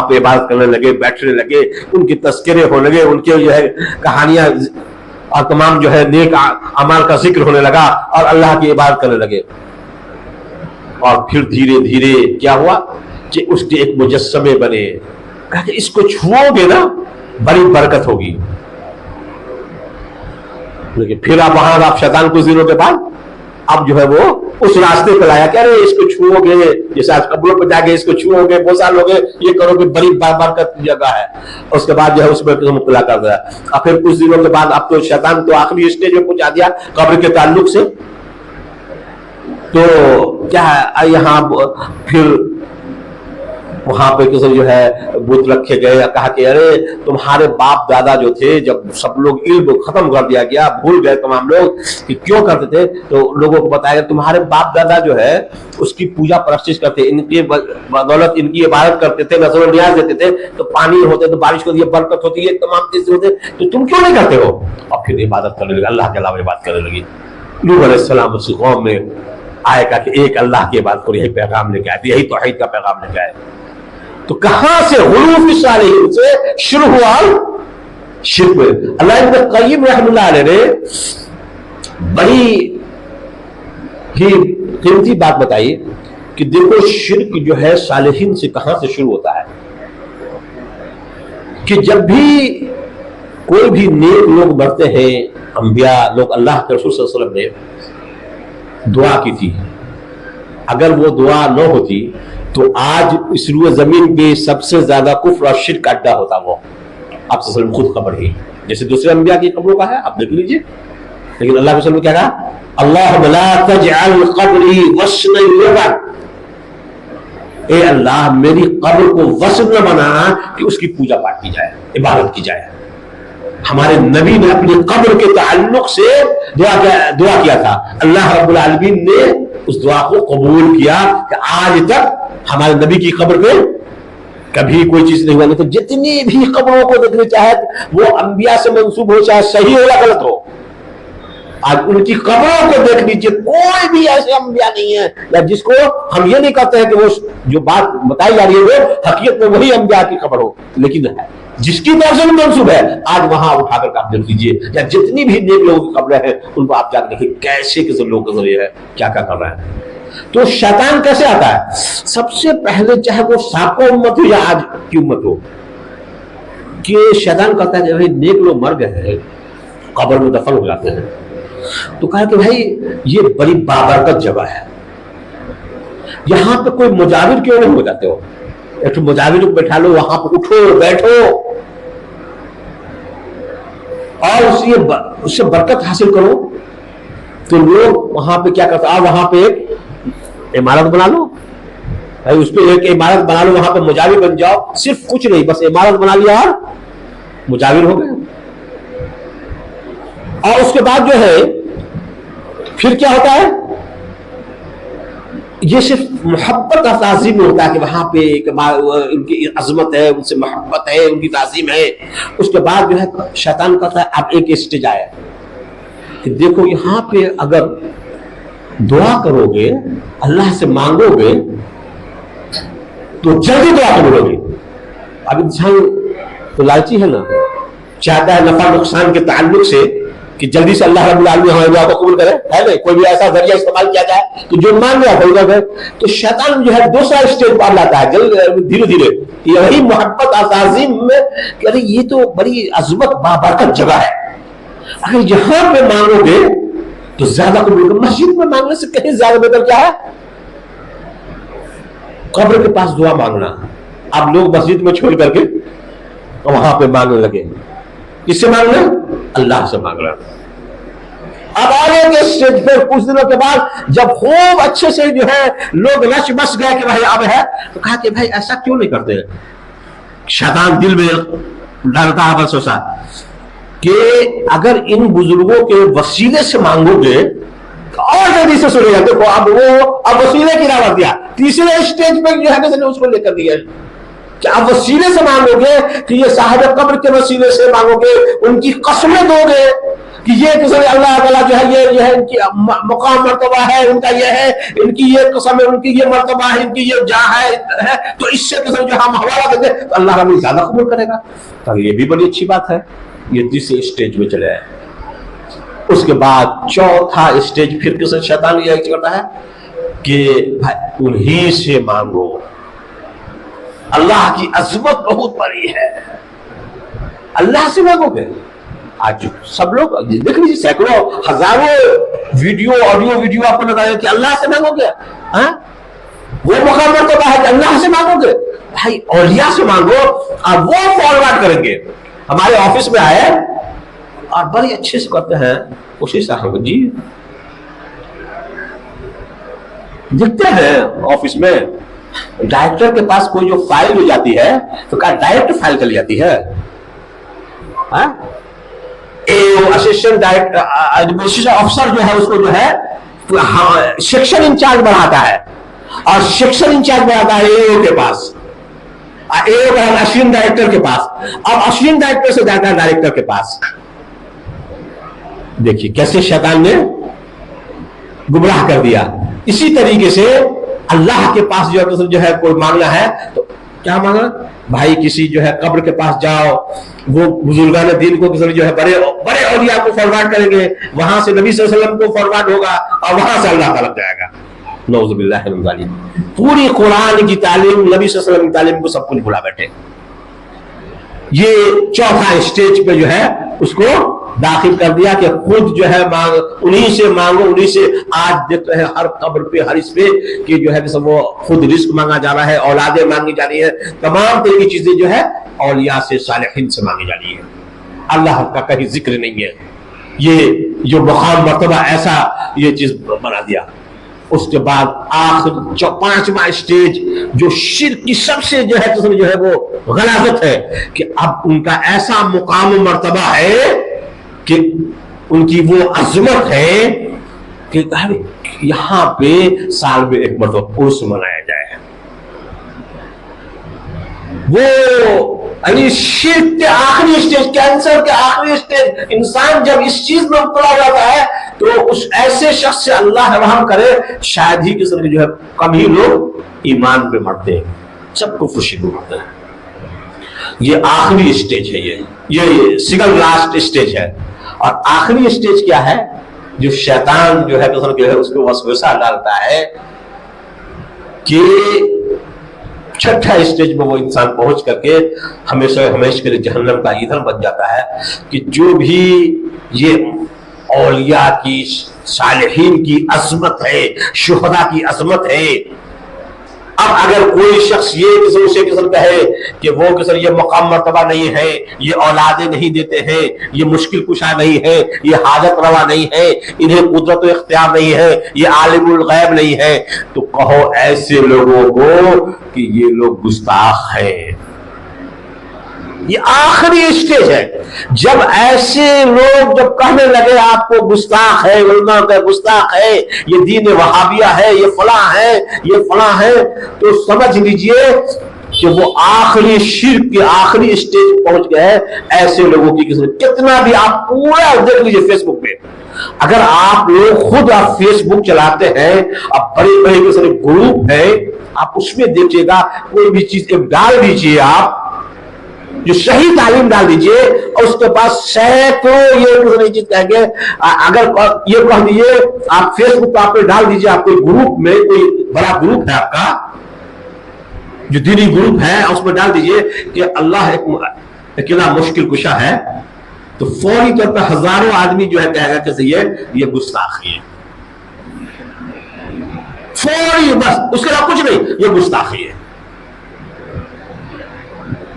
پہ عبادت کرنے لگے، بیٹھنے لگے، ان کے تذکرے ہونے لگے، ان کے جو ہے کہانیاں اور تمام جو ہے نیک اعمال کا ذکر ہونے لگا اور اللہ کی عبادت کرنے لگے. اور پھر دھیرے دھیرے کیا ہوا کہ اس کے ایک مجسمے بنے. کہا کہ اس کو چھوؤ گے نا بڑی برکت ہوگی. لیکن پھر آپ شیطان کچھ دنوں کے بعد اب جو ہے وہ اس راستے پہ لایا کہ ارے اس کو چھوؤ گے، جیسے آج قبروں پہ جا کے اس کو چھوؤ گے، بوسا لو گے، یہ کرو گے، بڑی برکت کی جگہ ہے. اس کے بعد جو ہے اس میں مبتلا کر دیا. اور پھر کچھ دنوں کے بعد اب تو شیطان تو آخری اسٹیج میں پہنچا دیا قبر کے تعلق سے. تو کیا ہے یہاں پھر وہاں پہ کسی جو ہے بت رکھے گئے. کہا کہ ارے تمہارے باپ دادا جو تھے، جب سب لوگ علم ختم کر دیا گیا، بھول گئے تمام لوگ کہ کیوں کرتے تھے، تو لوگوں کو بتایا کہ تمہارے باپ دادا جو ہے اس کی پوجا پرستش کرتے، ان کی بدولت ان کی عبادت کرتے تھے، نذر و نیاز دیتے تھے، تو پانی ہوتے تو بارش ہوتی ہے، برکت ہوتی ہے، تمام چیزیں ہوتے، تو تم کیوں نہیں کرتے ہو؟ اور پھر عبادت کرنے لگے، اللہ کے علاوہ عبادت کرنے لگی. نوح علیہ السلام اس قوم میں آئے گا کہ ایک اللہ کی عبادت کرو، یہی پیغام لے کے آئے، یہی توحید کا پیغام لے کے آئے. تو کہاں سے غلو فی الصالحین سے شروع ہوا شرک میں. اللہ ابن قیم رحمۃ اللہ علیہ نے بڑی ہی قیمتی بات بتائی کہ دیکھو شرک جو ہے صالحین سے کہاں سے شروع ہوتا ہے. کہ جب بھی کوئی بھی نیک لوگ مرتے ہیں، انبیاء لوگ، اللہ کے رسول صلی اللہ علیہ وسلم نے دعا کی تھی. اگر وہ دعا نہ ہوتی تو آج اس روئے زمین پہ سب سے زیادہ کفر اور شرک کا اڈا ہوتا. وہ آپ صلی اللہ علیہ وسلم خود خبر ہی جیسے دوسرے انبیاء کی قبروں کا ہے، آپ دیکھ لیجئے. لیکن اللہ کے رسول نے کیا کہا؟ اللہم لا تجعل قبری وسنا یعبد. اے اللہ میری قبر کو وسن نہ بنا کہ اس کی پوجا پاٹ کی جائے، عبادت کی جائے. ہمارے نبی نے اپنی قبر کے تعلق سے دعا کیا تھا. اللہ رب العالمین نے اس دعا کو قبول کیا کہ آج تک ہمارے نبی کی قبر پہ کبھی کوئی چیز نہیں ہوا. تو جتنی بھی قبروں کو دیکھنے چاہے وہ انبیاء سے منسوب ہو، چاہے صحیح ہو یا غلط ہو، آج ان کی قبروں کو دیکھ لیجیے، کوئی بھی ایسے انبیاء نہیں ہے یا جس کو ہم یہ نہیں کہتے ہیں کہ وہ جو بات بتائی جا رہی ہے وہ حقیقت میں وہی انبیاء کی قبر ہو، لیکن ہے جس کی طرف سے منسوب ہے. آج وہاں اٹھا کر آپ دیکھ لیجیے، یا جتنی بھی نیک لوگوں کی قبریں ہیں ان کو آپ جا کے دیکھیں کیسے کیسے لوگ کے ذریعے ہے کیا کیا کر رہے ہیں. تو شیطان کیسے آتا ہے؟ سب سے پہلے چاہے وہ سابقہ امت ہو یا آج کی امت ہو، کہ شیطان کہتا ہے کہ بھائی نیک لوگ مر گئے ہیں، قبر میں دفن ہو جاتے ہیں، تو کہا کہ بھائی یہ بڑی بابرکت جگہ ہے، یہاں پہ کوئی مجاور کیوں نہیں ہو جاتے ہو؟ ایک مجاور کو بیٹھا لو، وہاں پہ اٹھو بیٹھو اور اس سے برکت حاصل کرو. تو لوگ وہاں پہ کیا کرتے ہیں؟ وہاں پہ ایک عمارت بنا لو، اس پہ ایک عمارت بنا لو، وہاں پہ مجاور بن جاؤ. صرف کچھ نہیں، بس عمارت بنا لیا اور مجاور ہو گئے. اور اس کے بعد جو ہے پھر کیا ہوتا ہے؟ یہ صرف محبت کا تعظیم ہوتا ہے کہ وہاں پہ ان کی عظمت ہے، ان سے محبت ہے، ان کی تعظیم ہے. اس کے بعد جو ہے شیطان کہتا ہے اب ایک اسٹیج آیا کہ دیکھو یہاں پہ اگر دعا کرو گے، اللہ سے مانگو گے تو جلدی دعا قبول ہوگی. اب انسان تو لالچی ہے نا، چاہتا ہے نفع نقصان کے تعلق سے کہ جلدی سے اللہ رب العالمین ہماری دعا کو قبول کرے، ہے نا؟ کوئی بھی ایسا ذریعہ استعمال کیا جائے تو جو مان لیا قبول کر. تو شیطان جو ہے دوسرا اسٹیج پر لاتا ہے دھیرے دھیرے، یہی محبت اور تعظیم میں کہ ارے یہ تو بڑی عظمت بابرکت جگہ ہے، اگر یہاں پہ مانگو گے تو زیادہ قبول کر. مسجد میں مانگنے سے کہیں زیادہ بہتر کیا ہے؟ قبر کے پاس دعا مانگنا. اب لوگ مسجد میں چھوڑ کر کے وہاں پہ مانگنے لگے. کس سے مانگنا؟ اللہ سے مانگنا. اب آگے کے اسٹیج پہ کچھ دنوں کے بعد جب خوب اچھے سے جو ہے لوگ نش بس گئے کہ بھائی اب ہے، تو کہا کہ بھائی ایسا کیوں نہیں کرتے؟ شیطان دل میں ڈالتا ہے بس ایسا کہ اگر ان بزرگوں کے وسیلے سے مانگو گے اور جلدی سے سنے جاتے. اب وسیلے کی دعوت دیا. تیسرے اسٹیج پہ جو ہے اس کو لے کر دیا کہ اب وسیلے سے مانگو گے کہ یہ صاحب قبر کے وسیلے سے مانگو گے، ان کی قسمیں دو گے کہ یہ قسم اللہ تعالیٰ جو ہے یہ ہے ان کی مقام مرتبہ ہے، ان کا یہ ہے، ان کی یہ قسم ہے، ان کی یہ مرتبہ ہے، ان کی یہ جہاں ہے، تو اس سے قسم جو ہم حوالہ دیں گے تو اللہ رب زیادہ قبول کرے گا. تو یہ بھی بڑی اچھی بات ہے. یہ تیسرے اسٹیج میں چلے آئے. اس کے بعد چوتھا اسٹیج پھر کس شیطان یہ کرتا ہے کہ انہی سے مانگو. اللہ کی عظمت بہت بڑی ہے، اللہ سے مانگو گے. آج سب لوگ دیکھ لیجیے، سینکڑوں ہزاروں ویڈیو آڈیو ویڈیو آپ کو بتایا کہ اللہ سے مانگو گے. وہ مقام مرتبہ ہے کہ اللہ سے مانگو گے. بھائی اولیاء سے مانگو اور وہ فارورڈ کریں گے. ہمارے آفس میں آئے اور بڑی اچھے سے کرتے ہیں اسی صاحب جی دیکھتے ہیں آفس میں ڈائریکٹر کے پاس کوئی جو فائل ہو جاتی ہے تو کہا ڈائریکٹ فائل چلی جاتی ہے. اسسٹنٹ ڈائریکٹر ایڈمنسٹریشن افسر جو ہے اس کو جو ہے سیکشن انچارج بڑھاتا ہے اور سیکشن انچارج بڑھاتا ہے اے او کے پاس، اے او کا اسسٹنٹ ڈائریکٹر کے پاس، اب اسسٹنٹ ڈائریکٹر سے جاتا ہے ڈائریکٹر کے پاس. دیکھیے کیسے شیطان نے گمراہ کر دیا. اسی طریقے سے اللہ کے پاس جو ہے کوئی مانگنا ہے تو کیا مانگنا؟ بھائی کسی جو ہے قبر کے پاس جاؤ، وہ بزرگان دین کو جو ہے بڑے بڑے اولیاء کو فارورڈ کریں گے، وہاں سے نبی صلی اللہ علیہ وسلم کو فارورڈ ہوگا اور وہاں سے اللہ تعالیٰ جائے گا. نعوذ باللہ من ذالک. پوری قرآن کی تعلیم، نبی صلی اللہ علیہ وسلم کی تعلیم کو سب کچھ بھلا بیٹھے. یہ چوتھا اسٹیج پہ جو ہے اس کو داخل کر دیا کہ خود جو ہے انہی سے مانگو، انہی سے. آج دیکھتے ہیں ہر قبر پہ ہر اس پہ کہ جو ہے کہ سب وہ خود رزق مانگا جا رہا ہے، اولادیں مانگی جا رہی ہیں، تمام طرح کی چیزیں جو ہے اولیاء سے صالحین سے مانگی جا رہی ہے. اللہ کا کہیں ذکر نہیں ہے. یہ جو مقام مرتبہ ایسا یہ چیز بنا دیا. اس کے بعد آخر پانچواں اسٹیج جو شرک کی سب سے جو ہے وہ غلاظت ہے کہ اب ان کا ایسا مقام و مرتبہ ہے کہ ان کی وہ عظمت ہے کہ یہاں پہ سال میں ایک مرتبہ عرس منایا جائے. وہ یعنی شرک کے آخری اسٹیج، کینسر کے آخری اسٹیج. انسان جب اس چیز میں مبتلا ہو جاتا ہے تو اس ایسے شخص سے اللہ رحم کرے، شاید ہی قسم کے جو ہے کم ہی لوگ ایمان پہ مرتے ہیں، سب کو خوشی کو مرتے ہیں. یہ آخری اسٹیج ہے، یہ سنگل لاسٹ اسٹیج ہے. اور آخری اسٹیج کیا ہے؟ جو شیطان جو ہے اس کو وسوسہ ڈالتا ہے کہ چھٹا اسٹیج میں وہ انسان پہنچ کر کے ہمیشہ کے لیے جہنم کا ایندھن بن جاتا ہے کہ جو بھی یہ اولیاء کی، صالحین کی عظمت ہے، شہداء کی عظمت ہے. اب اگر کوئی شخص یہ قسم کہے کہ وہ یہ مقام مرتبہ نہیں ہے، یہ اولادیں نہیں دیتے ہیں، یہ مشکل کشا نہیں ہے، یہ حاجت روا نہیں ہے، انہیں قدرت و اختیار نہیں ہے، یہ عالم الغیب نہیں ہے، تو کہو ایسے لوگوں کو کہ یہ لوگ گستاخ ہیں. یہ آخری اسٹیج ہے. جب ایسے لوگ جب کہنے لگے آپ کو گستاخ ہے، علماء کا گستاخ ہے، یہ دین وہابیہ ہے، یہ فلاں ہے، یہ فلاں ہے، تو سمجھ لیجئے کہ وہ آخری شرک کے آخری اسٹیج پہنچ گئے. ایسے لوگوں کی کتنا بھی آپ پورا دیکھ لیجئے فیس بک پہ. اگر آپ لوگ خود آپ فیس بک چلاتے ہیں، اب بڑے بڑے گروپ ہیں، آپ اس میں دیکھیے گا کوئی بھی چیز ڈال دیجئے، آپ جو صحیح تعلیم ڈال دیجئے اور اس کے پاس سینکڑوں یہ چیز کہیں گے. اگر یہ کہہ دیجئے آپ فیس بک پہ آپ ڈال دیجئے، آپ کوئی گروپ میں کوئی بڑا گروپ ہے آپ کا جو دینی گروپ ہے، اس میں ڈال دیجئے کہ اللہ ایک اکیلا مشکل کشا ہے، تو فوری طور پر ہزاروں آدمی جو ہے کہے گا کہ یہ گستاخی ہے. فوری، بس اس کے علاوہ کچھ نہیں، یہ گستاخی ہے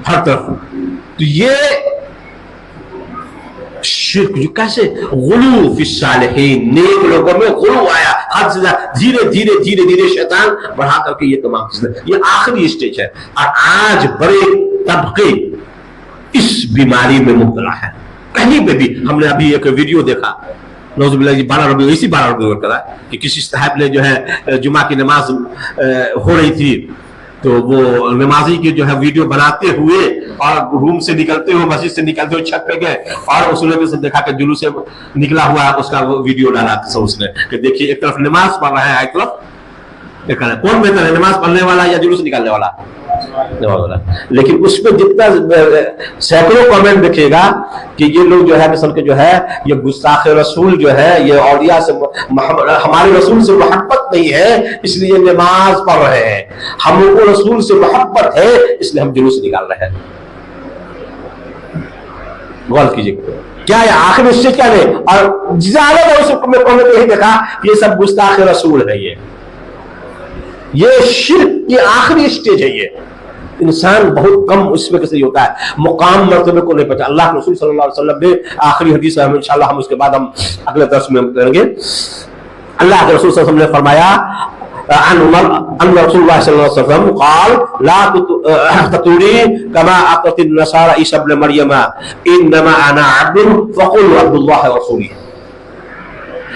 ہر طرف. تو یہ شرک جو کیسے غلو فی الصالحین، نیک لوگوں میں غلو آیا، حد سے دھیرے دھیرے دھیرے دھیرے شیطان بڑھا کر کے یہ تمام چیزیں. یہ آخری اسٹیج ہے. اور آج بڑے طبقے اس بیماری میں مبتلا ہے. کہیں پہ بھی ہم نے ابھی ایک ویڈیو دیکھا، نعوذ باللہ جی 12 ربیع کرا کہ کسی صاحب نے جو ہے جمعہ کی نماز ہو رہی تھی تو وہ نمازی کی جو ہے ویڈیو بناتے ہوئے اور روم سے نکلتے ہوئے مسجد سے نکلتے ہوئے چھت پہ گئے اور اس نے دیکھا کہ جلوس سے نکلا ہوا ہے اس کا وہ ویڈیو ڈالا اس نے کہ دیکھیے ایک طرف نماز پڑھ رہا ہے ایک طرف کون بہتر ہے نماز پڑھنے والا یا جلوس نکالنے والا؟ لیکن اس پہ جتنا سینکڑوں کامنٹ دیکھے گا کہ یہ لوگ جو ہے مثلا کہ جو ہے یہ گستاخ رسول جو ہے یہ اولیاء سے ہمارے رسول سے محبت نہیں ہے اس لیے نماز پڑھ رہے ہیں، ہم لوگوں کو رسول سے محبت ہے اس لیے ہم جلوس نکال رہے ہیں۔ غور کیجیے کیا ہے آخر اس سے کیا نہیں، اور زیادہ تر یہی دیکھا یہ سب گستاخ رسول ہے، یہ شرک کی آخری اسٹیج ہے۔ یہ انسان بہت کم اس میں کسی ہوتا ہے، مقام مرتبے کو نہیں پہنچا۔ اللہ کے رسول صلی اللہ علیہ وسلم نے آخری حدیث ہے، انشاءاللہ ہم اس کے بعد ہم اگلے درس میں کریں گے۔ اللہ کے رسول صلی اللہ علیہ وسلم نے فرمایا عن عمر ان رسول اللہ صلی اللہ علیہ وسلم قال لا تطروني كما اطرت النصارى عيسى ابن مريم انما انا عبد فقولوا عبد الله ورسوله۔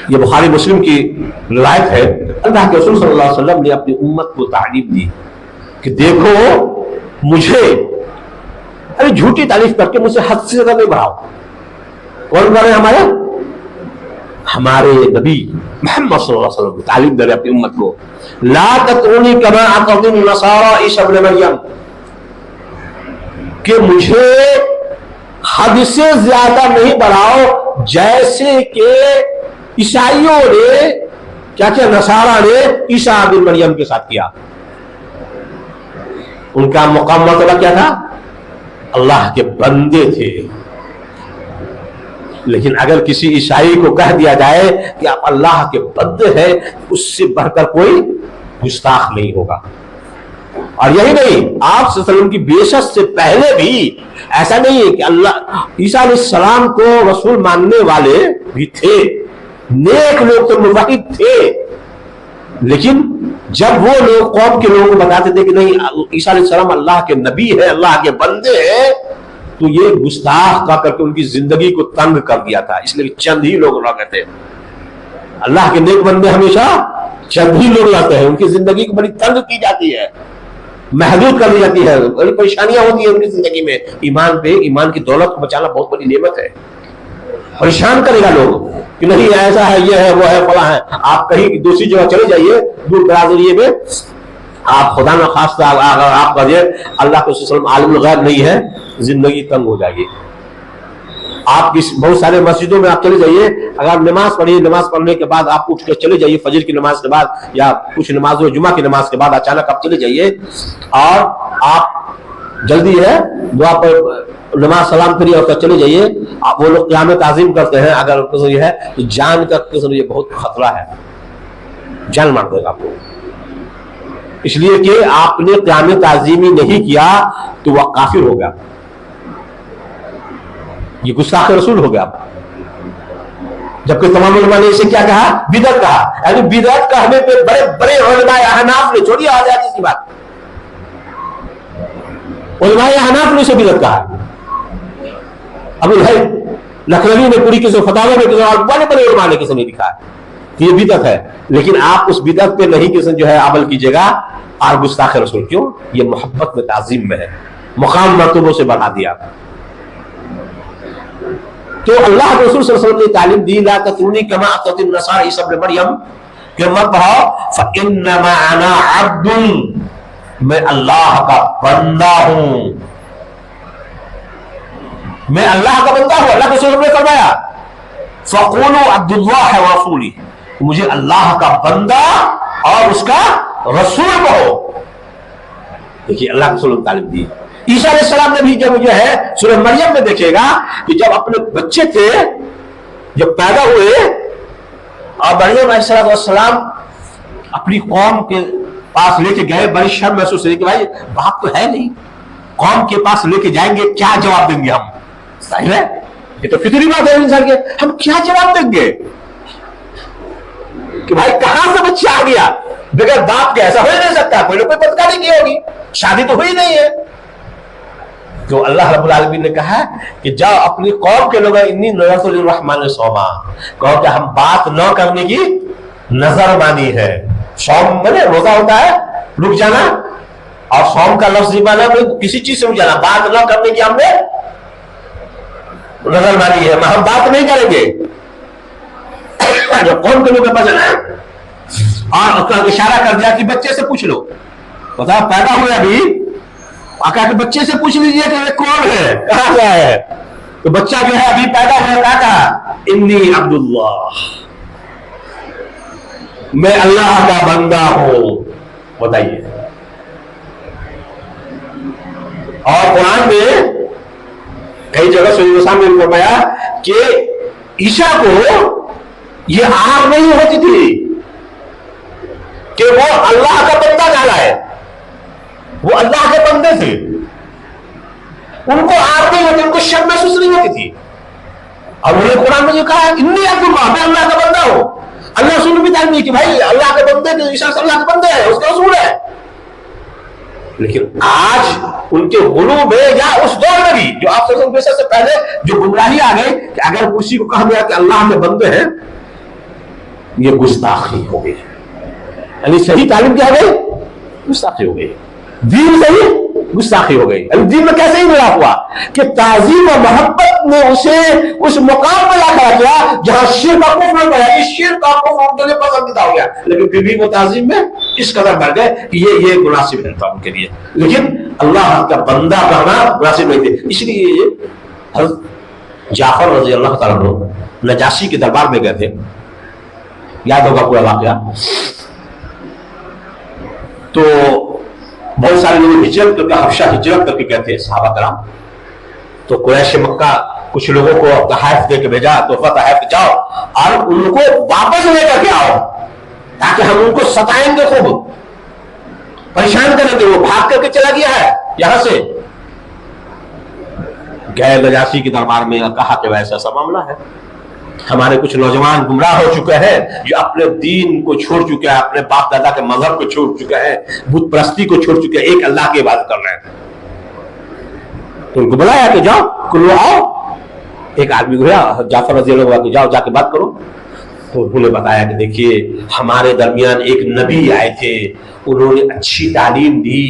یہ بخاری مسلم کی روایت ہے۔ اللہ کے رسول صلی اللہ علیہ وسلم نے اپنی امت کو تعلیم دی کہ دیکھو مجھے جھوٹی تعریف کر کے مجھ سے حد سے زیادہ نہیں بڑھاؤ۔ کون بڑھ رہے ہمارے نبی محمد صلی اللہ علیہ وسلم تعلیم دے رہے اپنی امت کو، لا تطرونی کما اطرت النصارى عیسی ابن مریم، کہ مجھے حد سے زیادہ نہیں بڑھاؤ جیسے کہ عیسائیوں نے کیا کیا، نصارہ نے عیسیٰ ابن مریم کے ساتھ کیا۔ ان کا مقام مرتبہ کیا تھا؟ اللہ کے بندے تھے، لیکن اگر کسی عیسائی کو کہہ دیا جائے کہ آپ اللہ کے بندے ہیں اس سے بڑھ کر کوئی گستاخ نہیں ہوگا۔ اور یہی نہیں، آپ صلی اللہ علیہ وسلم کی بعثت سے پہلے بھی ایسا نہیں ہے کہ اللہ عیسیٰ علیہ السلام کو رسول ماننے والے بھی تھے، نیک لوگ تو موحد تھے، لیکن جب وہ لوگ قوم کے لوگوں کو بتاتے تھے کہ نہیں عیسیٰ علیہ السلام اللہ کے نبی ہے، اللہ کے بندے ہیں، تو یہ گستاخ کا کر کے ان کی زندگی کو تنگ کر دیا تھا، اس لیے چند ہی لوگ رہتے تھے۔ اللہ کے نیک بندے ہمیشہ چند ہی لوگ رہتے ہیں، ان کی زندگی کو بڑی تنگ کی جاتی ہے، محدود کر دی جاتی ہے، بڑی پریشانیاں ہوتی ہیں ان کی زندگی میں۔ ایمان پہ ایمان کی دولت کو بچانا بہت بڑی نعمت ہے، پریشان کرے گا لوگ کہ نہیں ایسا ہے، یہ ہے، وہ ہے، فلاں ہے۔ آپ کہیں دوسری جگہ چلے جائیے دور دراز ایریے میں، آپ خدا نہ خواستہ اگر آپ کہیے اللہ کے وسلم عالم الغیب نہیں ہے، زندگی تنگ ہو جائے گی۔ آپ بہت سارے مسجدوں میں آپ چلے جائیے، اگر نماز پڑھیے، نماز پڑھنے کے بعد آپ اٹھ کے چلے جائیے فجر کی نماز کے بعد یا کچھ نمازوں جمعہ کی نماز کے بعد اچانک آپ چلے جائیے اور آپ جلدی ہے دعا پر نماز سلام کریے اور چلے جائیے، وہ لوگ قیام تعظیم کرتے ہیں، اگر یہ ہے تو جان کا یہ بہت خطرہ ہے، جان مار دے گا آپ کو، اس لیے کہ آپ نے قیام تعظیمی نہیں کیا تو وہ کافر ہو گیا، یہ گستاخ رسول ہو گیا۔ جبکہ تمام علماء نے اسے کیا کہا؟ بدعت کہا، یعنی بدعت کہنے پہ بڑے بڑے علماء احناف نے، چھوڑیے آزادی کی بات، علماء احناف نے اسے بدعت کہا۔ ابو الہی لکھنوی نے پوری قسم فتاوی میں اور بڑے بڑے علماء نے کسی نے لکھا ہے کہ یہ بدعت ہے، لیکن آپ اس بدعت پہ نہیں کسی جو ہے عمل کیجیے گا۔ اور گستاخ رسول کیوں؟ یہ محبت میں تعظیم میں ہے، مقام مرتبوں سے بڑھا دیا۔ تو اللہ کے رسول صلی اللہ علیہ وسلم نے تعلیم دی لا تطرونی کما اطرت النصارى عیسی ابن مریم، کہ مت پڑھو فانما انا عبد، میں اللہ کا بندہ ہوں، میں اللہ کا بندہ ہوں۔ اللہ کے رسول نے فرمایا فقولوا عبد اللہ ورسولہ، مجھے اللہ کا بندہ اور اس کا رسول کہو۔ دیکھیے اللہ کے رسول نے تعلیم دی۔ عیسیٰ علیہ السلام نے بھی جب جو ہے سورہ مریم میں دیکھے گا کہ جب اپنے بچے تھے جب پیدا ہوئے اور مریم علیہ السلام اپنی قوم کے پاس لے کے گئے، بڑی شرم محسوس ہوئی کہ بھائی باپ تو ہے نہیں، قوم کے پاس لے کے جائیں گے کیا جواب دیں گے ہم؟ صحیح ہے، یہ تو فطری بات ہے انسان کے، ہم کیا جواب دیں گے کہ بھائی کہاں سے بچہ آ گیا؟ بغیر باپ کے ایسا ہو ہی نہیں سکتا، کوئی نہ کوئی بدکاری کی ہوگی، شادی تو ہوئی نہیں ہے۔ تو اللہ رب العالمین نے کہا کہ جاؤ اپنی قوم کے لوگ انی نذرت للرحمن صوما، کہو کہ ہم بات نہ کرنے کی نظر مانی ہے۔ صوم میں روزہ ہوتا ہے رک جانا، اور سوم کا لفظ مانا کسی چیز سے جانا، بات نہ کرنے کی ہم نے نظر مانی ہے، ہم بات نہیں کریں گے جو قوم کے لوگ کے پاس ہے، اور اشارہ کر دیا کہ بچے سے پوچھ لو، بتاؤ پیدا ہوئے ابھی، آقا کے بچے سے پوچھ لیجئے کہ وہ کون ہے، کہاں گیا ہے، تو بچہ جو ہے ابھی پیدا ہوا، کیا کہا؟ انی عبداللہ، میں اللہ کا بندہ ہوں۔ بتائیے، اور قرآن میں کئی جگہ سورہ نساء میں فرمایا کہ عیسیٰ کو یہ آر نہیں ہوتی تھی کہ وہ اللہ کا بندہ کہلائے، وہ اللہ کے بندے تھے، ان کو آر نہیں ہوتی، ان کو شرم محسوس نہیں ہوتی تھی، اور انہوں نے قرآن میں یہ کہا انی عبداللہ، میں اللہ کا بندہ ہوں۔ اللہ رسول بھی تعلیم دی کہ بھائی اللہ کے بندے، عیسیٰ اللہ کے بندے ہیں، اس کا رسول ہے، لیکن آج ان کے غلو میں یا اس دور میں بھی جو آپ سے پہلے جو گمراہی آ گئی کہ اگر کسی کو کہا گیا کہ اللہ کے بندے ہیں، یہ گستاخی ہو گئی، یعنی صحیح تعلیم کیا ہو گئی؟ گستاخی ہو گئی، دین صحیح گستاخی ہو گئی۔ دین میں کیسے ہی ملا ہوا کہ تعظیم و محبت نے اسے اس مقام پر لا کر دیا جہاں شرک اور کفر میں ہے، اس شرک اور کفر ان کے لیے پسندیدہ ہو گیا، لیکن پھر بھی وہ تعظیم میں اس قدر بڑھ گئے کہ یہ مناسب ہے ان کے لیے، لیکن اللہ کا بندہ کہنا مناسب نہیں تھے۔ اس لیے حضرت جعفر رضی اللہ تعالیٰ عنہ نجاشی کے دربار میں گئے تھے، یاد ہوگا پورا واقعہ، تو بہت سارے لوگ ہجرت کر کے حبشہ ہجرت کر کے گئے تھے صحابہ کرام، تو قریش مکہ کچھ لوگوں کو تحائف دے کے بھیجا، تحفہ تحائف جاؤ اور ان کو واپس لے کر کے آؤ تاکہ ہم ان کو ستائیں گے، خوب پریشان کریں گے، وہ بھاگ کر کے چلا گیا ہے یہاں سے۔ گئے نجاشی کے دربار میں، کہا کہ ویسا ایسا معاملہ ہے، ہمارے کچھ نوجوان گمراہ ہو چکے ہیں جو اپنے دین کو چھوڑ چکے ہیں، اپنے باپ دادا کے مذہب کو چھوڑ چکے ہیں، بت پرستی کو چھوڑ چکے ہیں، ایک اللہ کی عبادت کر رہے ہیں۔ تو ان کو بلایا کہ جاؤ کلو آؤ، ایک آدمی کو جعفر رضی اللہ عنہ جاؤ جا کے بات کرو، تو انہوں نے بتایا کہ دیکھیے ہمارے درمیان ایک نبی آئے تھے، انہوں نے اچھی تعلیم دی،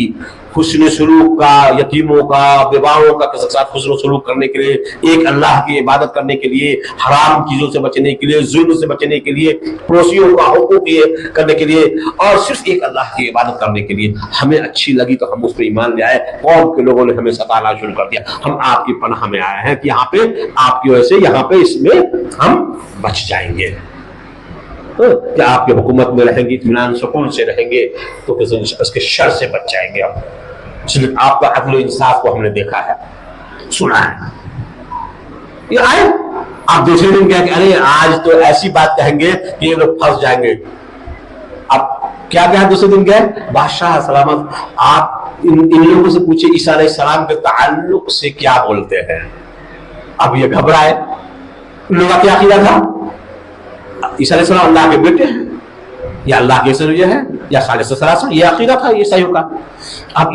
حسن سلوک کا، یتیموں کا، بیواؤں کا کے ساتھ حسن سلوک کرنے کے لیے، ایک اللہ کی عبادت کرنے کے لیے، حرام چیزوں سے بچنے کے لیے، ظلم سے بچنے کے لیے، پڑوسیوں کا حقوق کرنے کے لیے، اور صرف ایک اللہ کی عبادت کرنے کے لیے۔ ہمیں اچھی لگی تو ہم اس پہ ایمان لے آئے، قوم کے لوگوں نے ہمیں ستانا شروع کر دیا، ہم آپ کی پناہ میں آئے ہیں کہ یہاں پہ آپ کی وجہ سے یہاں پہ اس میں ہم بچ جائیں گے، کہ آپ کی حکومت میں رہیں گے، اطمینان سکون سے رہیں گے، تو اس کے شر سے بچ جائیں گے ہم۔ اس لیے آپ کا عدل و انصاف کو ہم نے دیکھا ہے، سنا ہے۔ یہ آئے آپ دوسرے دن کہا کہ ارے آج تو ایسی بات کہیں گے کہ یہ لوگ پھنس جائیں گے۔ اب کیا کہا دوسرے دن کہا؟ بادشاہ سلامت، آپ ان لوگوں سے پوچھیں عیسیٰ علیہ السلام کے تعلق سے کیا بولتے ہیں۔ اب یہ گھبرائے، ان لوگوں کا کیا عقیدہ تھا؟ عیسیٰ علیہ السلام اللہ کے بیٹے ہیں، یا اللہ کے ذریعے ہے، یا ثالث ثلاثہ، یہ عقیدہ تھا عیسائیوں کا۔ اب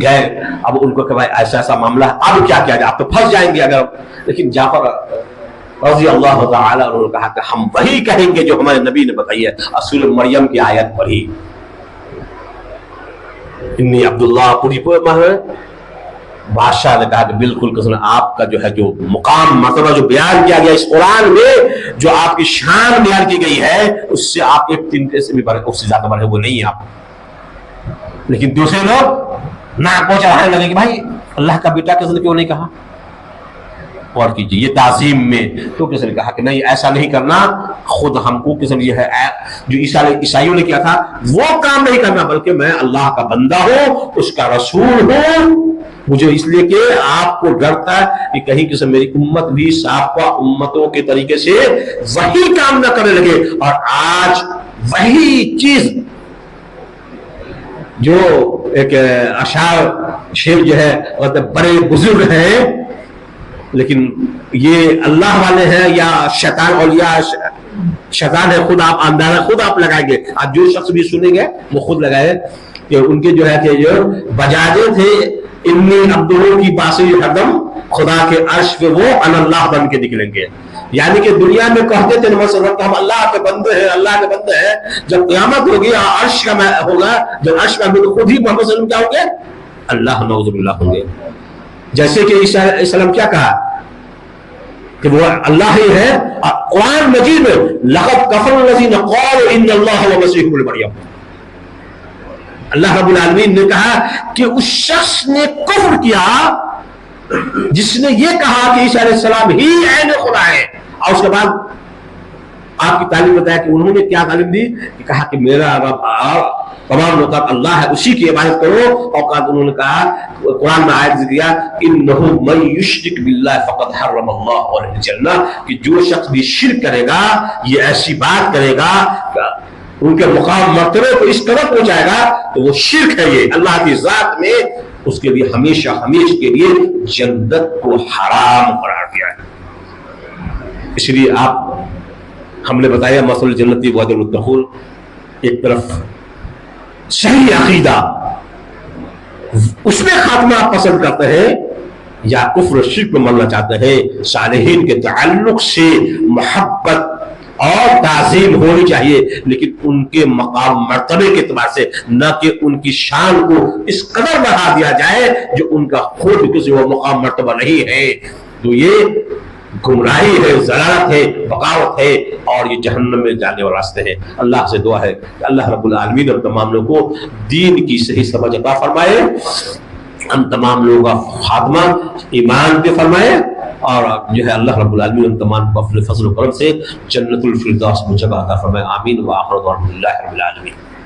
گئے، اب ان کو کہ بھائی ایسا ایسا معاملہ ہے، اب کیا کیا جائے، آپ تو پھنس جائیں گے اگر۔ لیکن جعفر رضی اللہ تعالی عنہ نے کہا کہ ہم وہی کہیں گے جو ہمارے نبی نے بتائی ہے، سورہ مریم کی آیت پڑھی، انی عبداللہ پوری ہے۔ بادشاہ نے کہا کہ بالکل قسم، آپ کا جو ہے جو مقام مرتبہ جو بیان کیا گیا اس قرآن میں، جو آپ کی شان بیان کی گئی ہے، اس سے آپ ایک تنکے سے بھی بڑھے، اس سے زیادہ بڑھے وہ نہیں ہیں آپ۔ لیکن دوسرے لوگ ناک کو چڑھانے لگے کہ بھائی اللہ کا بیٹا کس نے کیوں نہیں کہا؟ اور کیجیے یہ تعظیم میں، تو کس نے کہا کہ نہیں ایسا نہیں کرنا، خود ہم کو کس نے یہ ہے جو عیسائیوں نے کیا تھا وہ کام نہیں کرنا، بلکہ میں اللہ کا بندہ ہوں، اس کا رسول ہوں، مجھے اس لیے کہ آپ کو ڈر تھا کہ کہیں کسی میری امت بھی سابقہ امتوں کے طریقے سے وہی کام نہ کرنے لگے، اور آج وہی چیز جو ایک اشعار شعر جو ہے بڑے بزرگ ہیں لیکن یہ اللہ والے ہیں یا شیطان اولیاء شیطان ہے، خود آپ اندازہ خود آپ لگائیں گے، آج جو شخص بھی سنیں گے وہ خود لگائے کہ ان کے جو ہے کہ جو بجاجے تھے انی عبداللہ کی باسی حدم، خدا کے عرش پہ وہ ان اللہ بن کے نکلیں گے، یعنی کہ دنیا میں کہتے تھے نبی صلی اللہ علیہ وسلم کہ ہم اللہ کے بندے ہیں، اللہ کے بندے ہیں، جب قیامت ہوگی عرش کا ہوگا، جب عرش کا خود ہی محمد صلی اللہ علیہ وسلم کیا ہوں گے اللہ نعوذ باللہ ہوں گے. جیسے کہ عیسیٰ علیہ السلام کیا کہا کہ وہ اللہ ہی ہے. قرآن مجید میں لقد کفر الذین قالوا ان اللہ هو المسیح ابن مریم، اللہ رب العالمین نے کہا کہ اس شخص نے کفر کیا جس نے یہ کہا کہ عیسیٰ علیہ السلام ہی عین خدا ہے. اور اس کے بعد آپ کی تعلیم بتایا کہ انہوں نے کیا تعلیم دی کہ کہا کہ میرا رب تمام لوگ اللہ ہے، اسی کی عبادت کرو. اور انہوں نے کہا قرآن میں آیت ذکر کیا انہ من یشرک باللہ فقد حرم اللہ علیہ الجنہ، کہ جو شخص بھی شرک کرے گا، یہ ایسی بات کرے گا ان کے مقام مرتبے کو اس قدر پہنچائے گا تو وہ شرک ہے، یہ اللہ کی ذات میں اس کے لیے ہمیشہ ہمیشہ کے لیے جنت کو حرام قرار دیا ہے. اس لیے ہم نے بتایا مثل جنتی وعد المتقون، ایک طرف صحیح عقیدہ اس میں خاتمہ آپ پسند کرتے ہیں یا کفر و شرک میں مرنا چاہتے ہیں. صالحین کے تعلق سے محبت اور تعظیم ہونی چاہیے، لیکن ان کے مقام مرتبے کے اعتبار سے، نہ کہ ان کی شان کو اس قدر بڑھا دیا جائے جو ان کا خود کسی وہ مقام مرتبہ نہیں ہے. تو یہ گمراہی ہے، ضلالت ہے، بغاوت ہے، اور یہ جہنم میں جانے والے راستے ہیں. اللہ سے دعا ہے کہ اللہ رب العالمین ہم تمام لوگوں کو دین کی صحیح سمجھ عطا فرمائے، ہم تمام لوگوں کا خاتمہ ایمان پہ فرمائے، اور جو ہے اللہ رب العالمین ہم تمام کو اپنے فضل و کرم سے جنت الفردوس میں جگہ عطا فرمائے. آمین. وآخر دعوانا الحمدللہ رب العالمین.